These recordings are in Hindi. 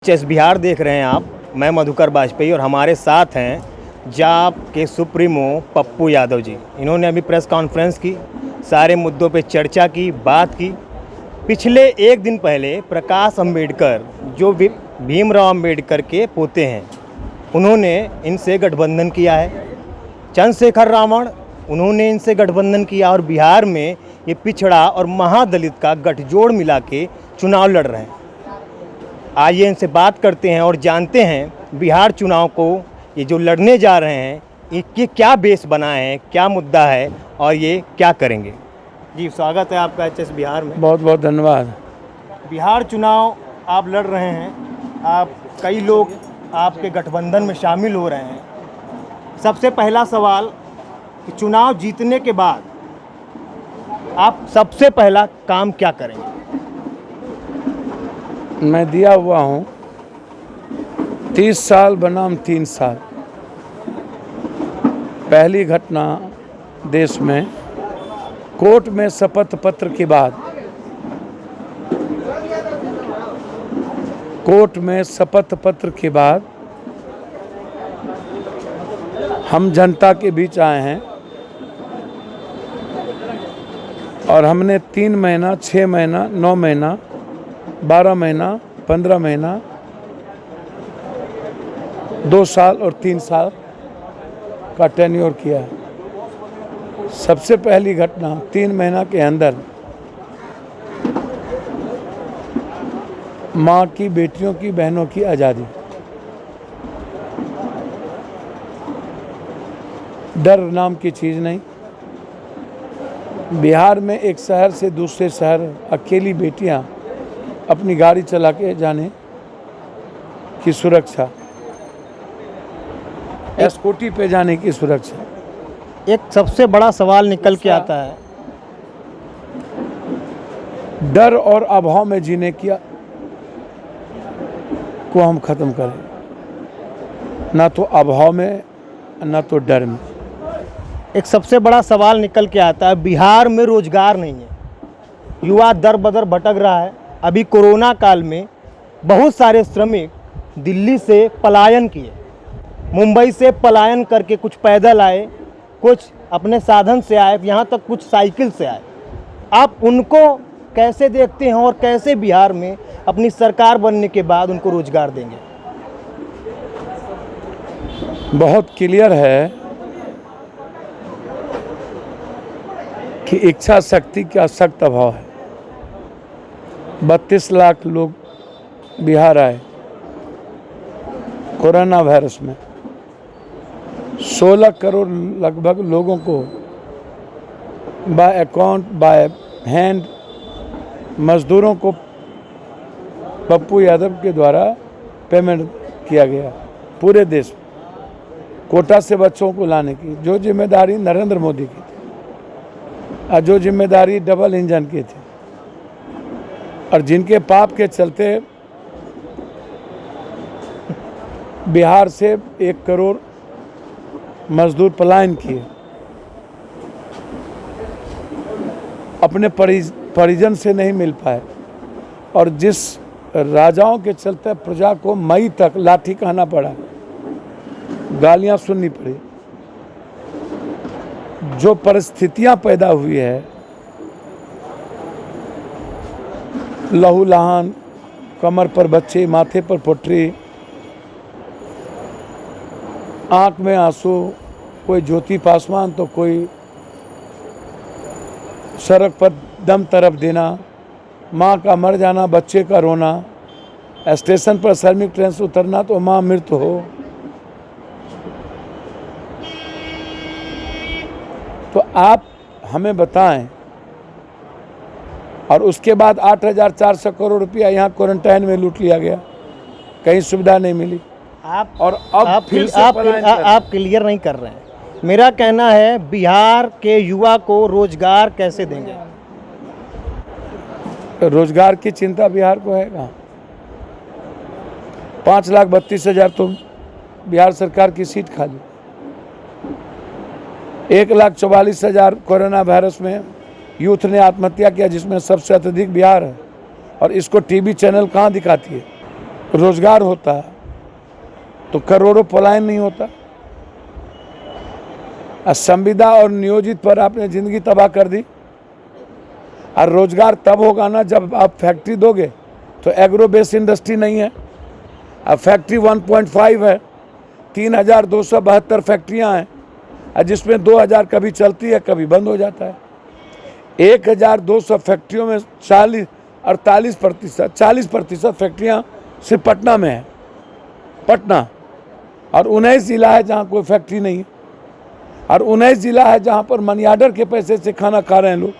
एच बिहार देख रहे हैं आप। मैं मधुकर वाजपेयी और हमारे साथ हैं जाप के सुप्रीमो पप्पू यादव जी। इन्होंने अभी प्रेस कॉन्फ्रेंस की, सारे मुद्दों पे चर्चा की, बात की। पिछले एक दिन पहले प्रकाश अंबेडकर, जो भीमराव अंबेडकर के पोते हैं, उन्होंने इनसे गठबंधन किया है। चंद्रशेखर रावण, उन्होंने इनसे गठबंधन किया और बिहार में ये पिछड़ा और महादलित का गठजोड़ मिला के चुनाव लड़ रहे हैं। आइए इनसे बात करते हैं और जानते हैं बिहार चुनाव को ये जो लड़ने जा रहे हैं, ये क्या बेस बना है, क्या मुद्दा है और ये क्या करेंगे। जी, स्वागत है आपका एच बिहार में। बहुत बहुत धन्यवाद। बिहार चुनाव आप लड़ रहे हैं, आप कई लोग आपके गठबंधन में शामिल हो रहे हैं। सबसे पहला सवाल कि चुनाव जीतने के बाद आप सबसे पहला काम क्या करेंगे? मैं दिया हुआ हूँ 30 साल बनाम 3 साल। पहली घटना देश में कोर्ट में शपथ पत्र के बाद, कोर्ट में शपथ पत्र के बाद हम जनता के बीच आए हैं और हमने 3 महीना, 6 महीना, 9 महीना, 12 महीना, 15 महीना, 2 साल और 3 साल का टेन्योर किया है। सबसे पहली घटना 3 महीना के अंदर माँ की, बेटियों की, बहनों की आज़ादी। डर नाम की चीज़ नहीं। बिहार में एक शहर से दूसरे शहर अकेली बेटियां अपनी गाड़ी चला के जाने की सुरक्षा, स्कूटी पे जाने की सुरक्षा। एक सबसे बड़ा सवाल निकल के आता है, डर और अभाव में जीने की को हम खत्म करें, ना तो अभाव में ना तो डर में। एक सबसे बड़ा सवाल निकल के आता है, बिहार में रोजगार नहीं है, युवा दर बदर भटक रहा है। अभी कोरोना काल में बहुत सारे श्रमिक दिल्ली से पलायन किए, मुंबई से पलायन करके कुछ पैदल आए, कुछ अपने साधन से आए, यहाँ तक कुछ साइकिल से आए। आप उनको कैसे देखते हैं और कैसे बिहार में अपनी सरकार बनने के बाद उनको रोजगार देंगे? बहुत क्लियर है कि इच्छा शक्ति का सख्त अभाव है। 32 लाख लोग बिहार आए कोरोना वायरस में। 16 करोड़ लगभग लोगों को बाय अकाउंट, बाय हैंड, मजदूरों को पप्पू यादव के द्वारा पेमेंट किया गया पूरे देश में। कोटा से बच्चों को लाने की जो जिम्मेदारी नरेंद्र मोदी की थी और जो जिम्मेदारी डबल इंजन की थी, और जिनके पाप के चलते बिहार से 1 करोड़ मजदूर पलायन किए, अपने परिजन से नहीं मिल पाए, और जिस राजाओं के चलते प्रजा को मई तक लाठी कहना पड़ा, गालियां सुननी पड़ी, जो परिस्थितियां पैदा हुई है, लहू लहान, कमर पर बच्चे, माथे पर पोटरी, आंख में आंसू, कोई ज्योति पासवान तो कोई सड़क पर दम तरफ देना, माँ का मर जाना, बच्चे का रोना, स्टेशन पर श्रमिक ट्रेन से उतरना तो माँ मृत हो। तो आप हमें बताएं। और उसके बाद 8,400 करोड़ रुपया यहाँ क्वारंटाइन में लूट लिया गया, कहीं सुविधा नहीं मिली। आप क्लियर नहीं कर रहे हैं। मेरा कहना है, बिहार के युवा को रोजगार कैसे देंगे? रोजगार की चिंता बिहार को है कहाँ? 5,32,000 तो बिहार सरकार की सीट खाली। 1,44,000 कोरोना वायरस में यूथ ने आत्महत्या किया, जिसमें सबसे अत्यधिक बिहार है, और इसको टीवी चैनल कहाँ दिखाती है? रोजगार होता तो करोड़ों पलायन नहीं होता। संविदा और नियोजित पर आपने जिंदगी तबाह कर दी। और रोजगार तब होगा ना जब आप फैक्ट्री दोगे, तो एग्रो बेस्ड इंडस्ट्री नहीं है। अब फैक्ट्री 1.5 है, 3272 फैक्ट्रियां हैं, और जिसमें 2000 कभी चलती है कभी बंद हो जाता है। 1200 फैक्ट्रियों में 40% फैक्ट्रियां सिर्फ पटना में है, पटना। और 19 जिला है जहां कोई फैक्ट्री नहीं है, और 19 जिला है जहां पर मनी ऑर्डर के पैसे से खाना खा रहे हैं लोग।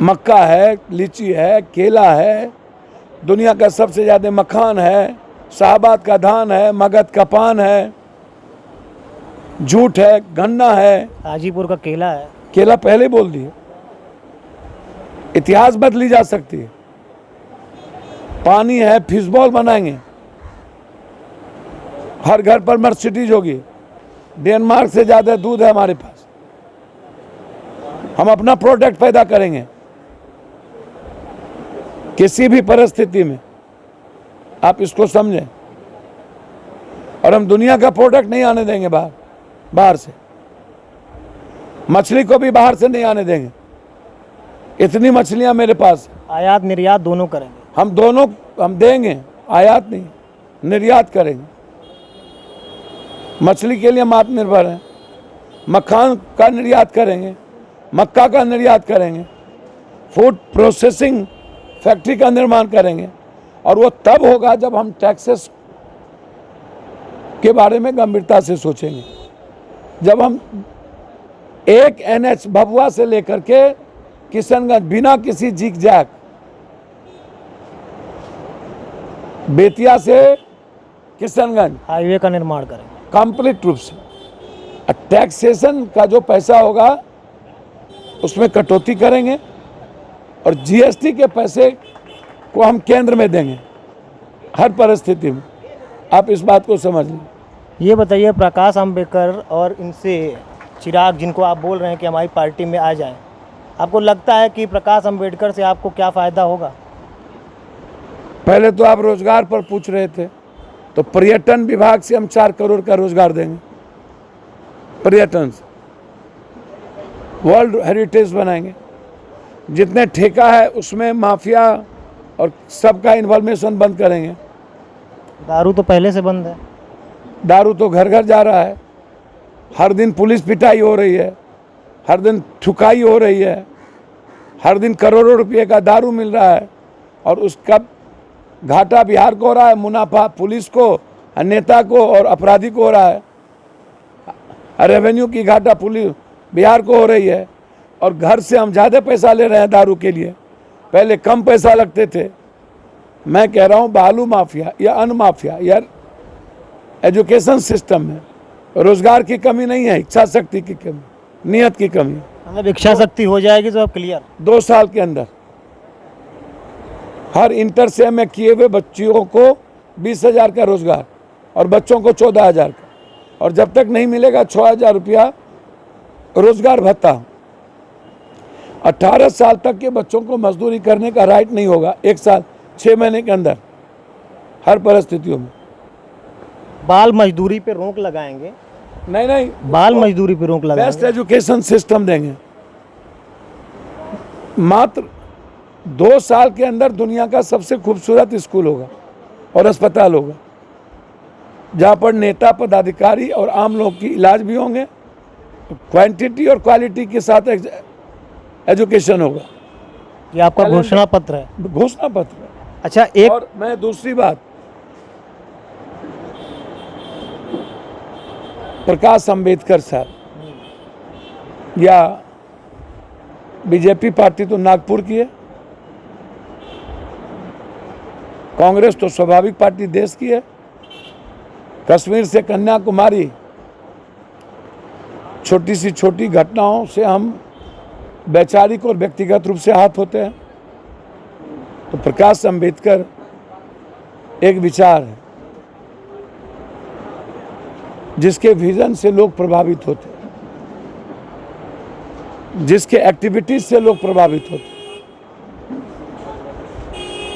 मक्का है, लीची है, केला है, दुनिया का सबसे ज़्यादा मखान है, शाहबाद का धान है, मगध का पान है, जूट है, गन्ना है, हाजीपुर का केला है। केला पहले बोल दिए। इतिहास बदली जा सकती है। पानी है, फिशबॉल बनाएंगे, हर घर पर मर्सिडीज होगी। डेनमार्क से ज़्यादा दूध है हमारे पास। हम अपना प्रोडक्ट पैदा करेंगे किसी भी परिस्थिति में, आप इसको समझें। और हम दुनिया का प्रोडक्ट नहीं आने देंगे बाहर से। मछली को भी बाहर से नहीं आने देंगे। इतनी मछलियां मेरे पास। आयात निर्यात दोनों करेंगे। हम देंगे, आयात नहीं, निर्यात करेंगे। मछली के लिए हम आत्मनिर्भर हैं। मखान का निर्यात करेंगे, मक्का का निर्यात करेंगे, फूड प्रोसेसिंग फैक्ट्री का निर्माण करेंगे। और वो तब होगा जब हम टैक्सेस के बारे में गंभीरता से सोचेंगे। जब हम एक NH भभुआ से लेकर के किशनगंज बिना किसी झिक झैक, बेतिया से किशनगंज हाईवे का निर्माण करेंगे कंप्लीट रूप से। टैक्सेशन का जो पैसा होगा उसमें कटौती करेंगे, और GST के पैसे को हम केंद्र में देंगे हर परिस्थिति में। आप इस बात को समझ लीजिए। ये बताइए, प्रकाश अंबेडकर और इनसे चिराग, जिनको आप बोल रहे हैं कि हमारी पार्टी में आ जाएं, आपको लगता है कि प्रकाश अंबेडकर से आपको क्या फ़ायदा होगा? पहले तो आप रोजगार पर पूछ रहे थे, तो पर्यटन विभाग से हम 4 करोड़ का रोजगार देंगे। पर्यटन से वर्ल्ड हेरिटेज बनाएंगे। जितने ठेका है उसमें माफिया और सबका इन्वॉल्वेशन बंद करेंगे। दारू तो पहले से बंद है। दारू तो घर घर जा रहा है। हर दिन पुलिस पिटाई हो रही है, हर दिन ठुकाई हो रही है, हर दिन करोड़ों रुपए का दारू मिल रहा है। और उसका घाटा बिहार को हो रहा है, मुनाफा पुलिस को, नेता को और अपराधी को हो रहा है। रेवेन्यू की घाटा पुलिस बिहार को हो रही है। और घर से हम ज़्यादा पैसा ले रहे हैं दारू के लिए, पहले कम पैसा लगते थे। मैं कह रहा हूँ बालू माफिया या अन्न माफिया या एजुकेशन सिस्टम में रोजगार की कमी नहीं है, इच्छा शक्ति की कमी, नियत की कमी। मतलब इच्छा शक्ति हो जाएगी तो अब क्लियर। 2 साल के अंदर हर इंटर से में किए हुए बच्चियों को 20,000 का रोजगार और बच्चों को 14,000 का। और जब तक नहीं मिलेगा 6,000 रुपया रोजगार भत्ता। 18 साल तक के बच्चों को मजदूरी करने का राइट नहीं होगा। 1 साल 6 महीने के अंदर हर परिस्थितियों में। बाल मजदूरी पे रोक लगाएंगे। नहीं, बाल मजदूरी पे रोक लगाएंगे। बेस्ट एजुकेशन सिस्टम देंगे। मात्र 2 साल के अंदर दुनिया का सबसे खूबसूरत स्कूल होगा और अस्पताल होगा, जहाँ पर नेता, पदाधिकारी और आम लोग की इलाज भी होंगे। क्वांटिटी और क्वालिटी के साथ एजुकेशन होगा। ये आपका घोषणा पत्र है। घोषणा पत्र। अच्छा, एक और मैं दूसरी बात, प्रकाश अंबेडकर साहब या बीजेपी पार्टी तो नागपुर की है, कांग्रेस तो स्वाभाविक पार्टी देश की है। कश्मीर से कन्याकुमारी छोटी सी छोटी घटनाओं से हम वैचारिक और व्यक्तिगत रूप से आहत होते हैं। तो प्रकाश अंबेडकर एक विचार है जिसके विजन से लोग प्रभावित होते हैं, जिसके एक्टिविटीज से लोग प्रभावित होते हैं।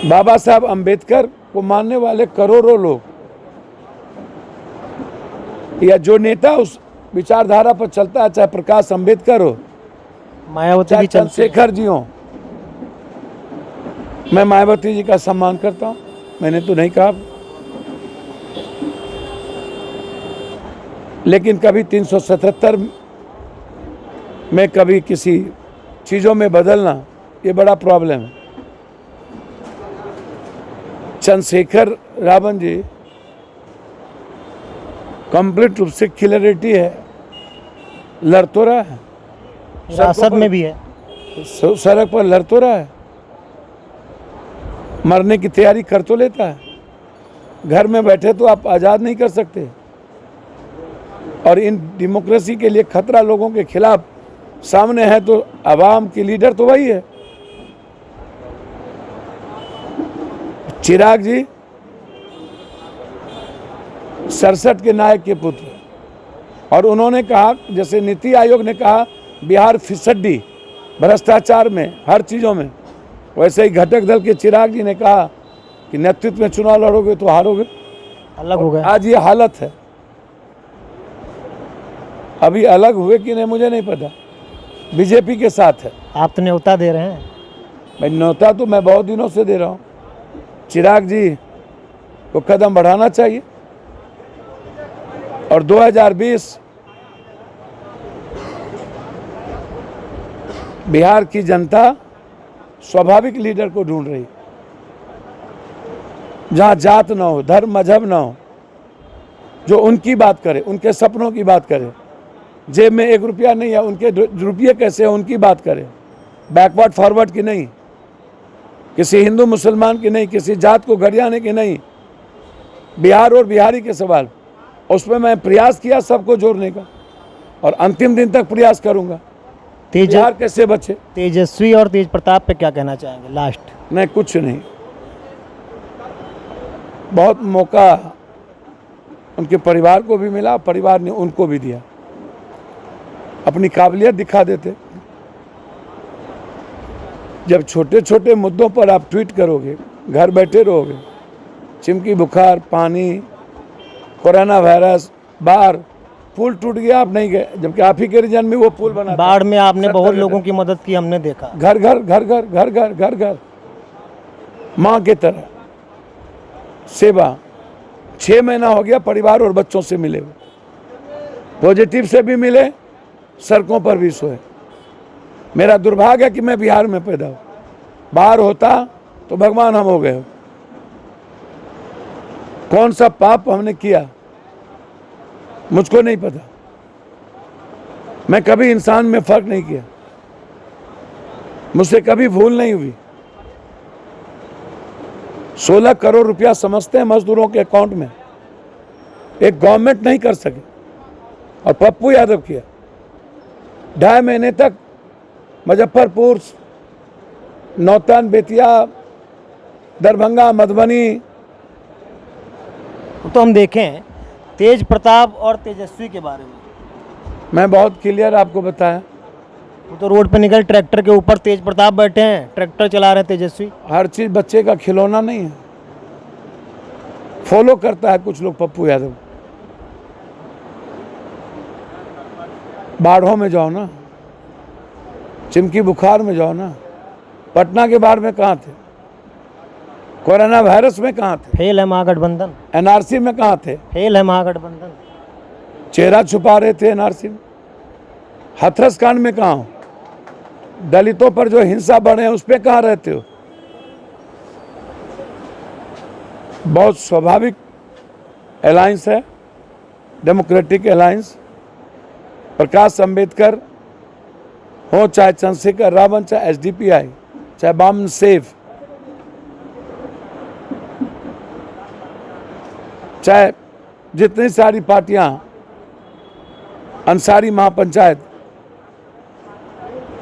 बाबा साहब अंबेडकर को मानने वाले करोड़ों लोग, या जो नेता उस विचारधारा पर चलता है, चाहे प्रकाश अंबेडकर हो, मायावती चाहे भी चलते हैं। चंद्रशेखर जी हो। मैं मायावती जी का सम्मान करता हूं, मैंने तो नहीं कहा, लेकिन कभी 377 में कभी किसी चीज़ों में बदलना, ये बड़ा प्रॉब्लम है। चंद्रशेखर रावण जी कंप्लीट रूप से क्लियरिटी है, लड़ तो रहा है, हिरासत में भी है। सड़क पर लड़ तो रहा है, मरने की तैयारी कर तो लेता है। घर में बैठे तो आप आज़ाद नहीं कर सकते, और इन डेमोक्रेसी के लिए खतरा लोगों के खिलाफ सामने है, तो आवाम की लीडर तो वही है। चिराग जी 67 के नायक के पुत्र, और उन्होंने कहा, जैसे नीति आयोग ने कहा बिहार फिसड्डी भ्रष्टाचार में, हर चीज़ों में, वैसे ही घटक दल के चिराग जी ने कहा कि नेतृत्व में चुनाव लड़ोगे तो हारोगे। अलग हो गए। आज ये हालत है। अभी अलग हुए कि नहीं मुझे नहीं पता, बीजेपी के साथ है। आप तो न्योता दे रहे हैं। भाई न्योता तो मैं बहुत दिनों से दे रहा हूँ, चिराग जी को कदम बढ़ाना चाहिए, और 2020 बिहार की जनता स्वाभाविक लीडर को ढूंढ रही, जहां जात ना हो, धर्म मजहब ना हो, जो उनकी बात करे, उनके सपनों की बात करे, जेब में 1 रुपया नहीं है, उनके रुपये कैसे है उनकी बात करे, बैकवर्ड फॉरवर्ड की नहीं, किसी हिंदू मुसलमान की नहीं, किसी जात को गरियाने की नहीं, बिहार और बिहारी के सवाल। उसमें मैं प्रयास किया सबको जोड़ने का, और अंतिम दिन तक प्रयास करूंगा। बिहार कैसे बचे। तेजस्वी और तेज प्रताप पे क्या कहना चाहेंगे लास्ट? नहीं, कुछ नहीं, बहुत मौका उनके परिवार को भी मिला, परिवार ने उनको भी दिया, अपनी काबिलियत दिखा देते। जब छोटे छोटे मुद्दों पर आप ट्वीट करोगे, घर बैठे रहोगे, चिमकी बुखार, पानी, कोरोना वायरस, बाढ़, पुल टूट गया, आप नहीं गए, जबकि आप ही के रीजन में वो पुल बना। बाढ़ में आपने बहुत लोगों की मदद की, हमने देखा। घर घर घर घर घर घर घर घर माँ के तरह सेवा। 6 महीना हो गया परिवार और बच्चों से मिले हुए, पॉजिटिव से भी मिले, सड़कों पर भी सोए। मेरा दुर्भाग्य है कि मैं बिहार में पैदा हूँ, बाहर होता तो भगवान हम हो गए। कौन सा पाप हमने किया मुझको नहीं पता, मैं कभी इंसान में फर्क नहीं किया, मुझसे कभी भूल नहीं हुई। 16 करोड़ रुपया समझते हैं मजदूरों के अकाउंट में, एक गवर्नमेंट नहीं कर सके, और पप्पू यादव किया। 2.5 महीने तक मुजफ्फरपुर, नौतन, बेतिया, दरभंगा, मधुबनी। तो हम देखें तेज प्रताप और तेजस्वी के बारे में, मैं बहुत क्लियर आपको बताया। वो तो रोड पे निकल, ट्रैक्टर के ऊपर तेज प्रताप बैठे हैं, ट्रैक्टर चला रहे हैं तेजस्वी। हर चीज बच्चे का खिलौना नहीं है, फॉलो करता है कुछ लोग पप्पू यादव। बाढ़ों में जाओ ना, चिमकी बुखार में जाओ ना, पटना के बाढ़ में कहाँ थे, कोरोना वायरस में कहाँ थे, फेल है महागठबंधन। एनआरसी में कहाँ थे, फेल है महागठबंधन। चेहरा छुपा रहे थे एनआरसी में। हाथरस कांड में कहाँ हो, दलितों पर जो हिंसा बढ़े हैं उस पर कहाँ रहते हो। बहुत स्वाभाविक अलायंस है, डेमोक्रेटिक अलायंस। प्रकाश अंबेडकर हो, चाहे चंद्रशेखर रावण, चाहे एसडीपीआई, चाहे बामन सेफ, चाहे जितनी सारी पार्टियां, अंसारी महापंचायत,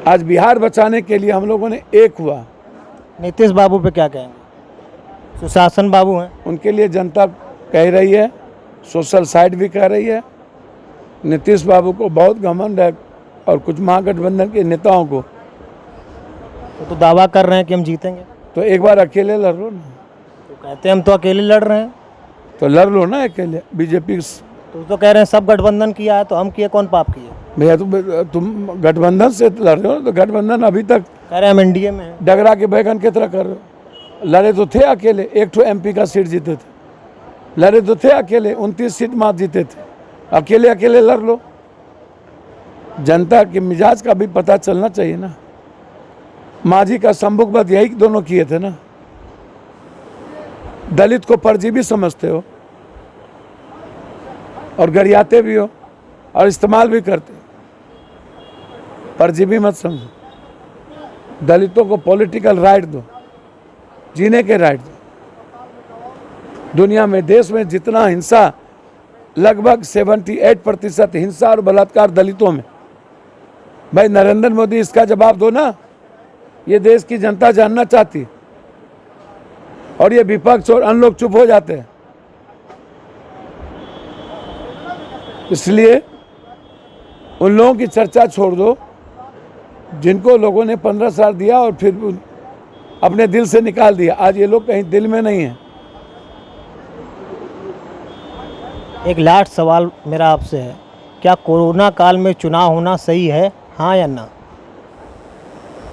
आज बिहार बचाने के लिए हम लोगों ने एक हुआ। नीतीश बाबू पे क्या कहेंगे? सुशासन बाबू हैं, उनके लिए जनता कह रही है, सोशल साइड भी कह रही है। नीतीश बाबू को बहुत घमंड है, और कुछ महागठबंधन के नेताओं को वो तो दावा कर रहे हैं कि हम जीतेंगे। तो एक बार अकेले लड़ लो ना। कहते हैं हम तो अकेले लड़ रहे हैं। तो लड़ लो ना अकेले बीजेपी। तो कह रहे हैं सब गठबंधन किया है, तो हम किए कौन पाप किए? भैया तुम गठबंधन से लड़ रहे हो, तो गठबंधन अभी तक कह रहे हैं हम एनडीए में हैं। डगरा के बैगन की तरह कर रहे हो। लड़े तो थे अकेले, एक ठो एमपी का सीट जीते थे। लड़े तो थे अकेले, 29 सीट मात जीते थे। अकेले अकेले लड़ लो। जनता के मिजाज का भी पता चलना चाहिए ना। मांझी का संबुकवध यही दोनों किए थे ना। दलित को परजीवी समझते हो और गरियाते भी हो और इस्तेमाल भी करते हो। परजीवी मत समझो। दलितों को पॉलिटिकल राइट दो, जीने के राइट दो। दुनिया में, देश में जितना हिंसा, लगभग 78% हिंसा और बलात्कार दलितों में। भाई नरेंद्र मोदी इसका जवाब दो ना। ये देश की जनता जानना चाहती, और ये विपक्ष और अन्य लोग चुप हो जाते हैं। इसलिए उन लोगों की चर्चा छोड़ दो जिनको लोगों ने 15 साल दिया और फिर अपने दिल से निकाल दिया। आज ये लोग कहीं दिल में नहीं है। एक लास्ट सवाल मेरा आपसे है, क्या कोरोना काल में चुनाव होना सही है, हाँ या ना?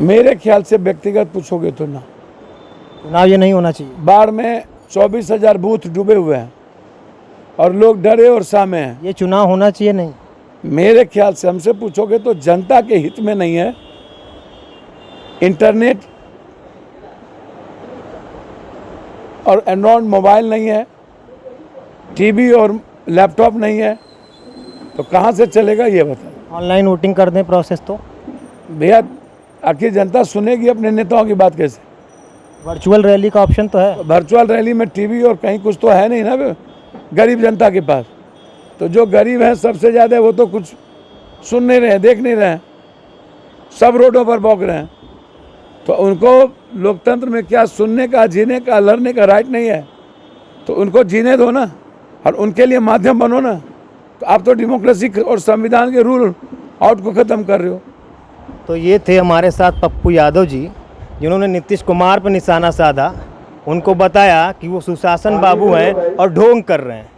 मेरे ख्याल से व्यक्तिगत पूछोगे तो ना। चुनाव ये नहीं होना चाहिए। बाढ़ में 24,000 बूथ डूबे हुए हैं और लोग डरे और सामे हैं। ये चुनाव होना चाहिए नहीं? मेरे ख्याल से हमसे पूछोगे तो जनता के हित में नहीं है। इंटरनेट और एंड्रॉयड मोबाइल नहीं है, टीवी और लैपटॉप नहीं है, तो कहाँ से चलेगा ये बताओ। ऑनलाइन वोटिंग कर दें प्रोसेस तो? भैया आखिर जनता सुनेगी अपने नेताओं की बात कैसे? वर्चुअल रैली का ऑप्शन तो है। वर्चुअल रैली में टीवी और कहीं कुछ तो है नहीं ना गरीब जनता के पास। तो जो गरीब हैं सबसे ज़्यादा, वो तो कुछ सुन नहीं रहे, देख नहीं रहे हैं, सब रोडों पर भौंक रहे हैं। तो उनको लोकतंत्र में क्या सुनने का, जीने का, लड़ने का राइट नहीं है? तो उनको जीने दो ना, और उनके लिए माध्यम बनो ना। तो आप तो डेमोक्रेसी और संविधान के रूल आउट को ख़त्म कर रहे हो। तो ये थे हमारे साथ पप्पू यादव जी, जिन्होंने नीतीश कुमार पर निशाना साधा। उनको बताया कि वो सुशासन बाबू हैं और ढोंग कर रहे हैं।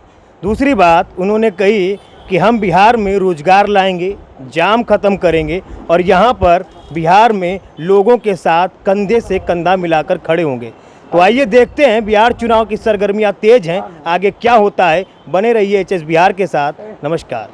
दूसरी बात उन्होंने कही कि हम बिहार में रोजगार लाएंगे, जाम खत्म करेंगे और यहाँ पर बिहार में लोगों के साथ कंधे से कंधा मिलाकर खड़े होंगे। तो आइए देखते हैं, बिहार चुनाव की सरगर्मियाँ तेज हैं, आगे क्या होता है। बने रहिए HS बिहार के साथ। नमस्कार।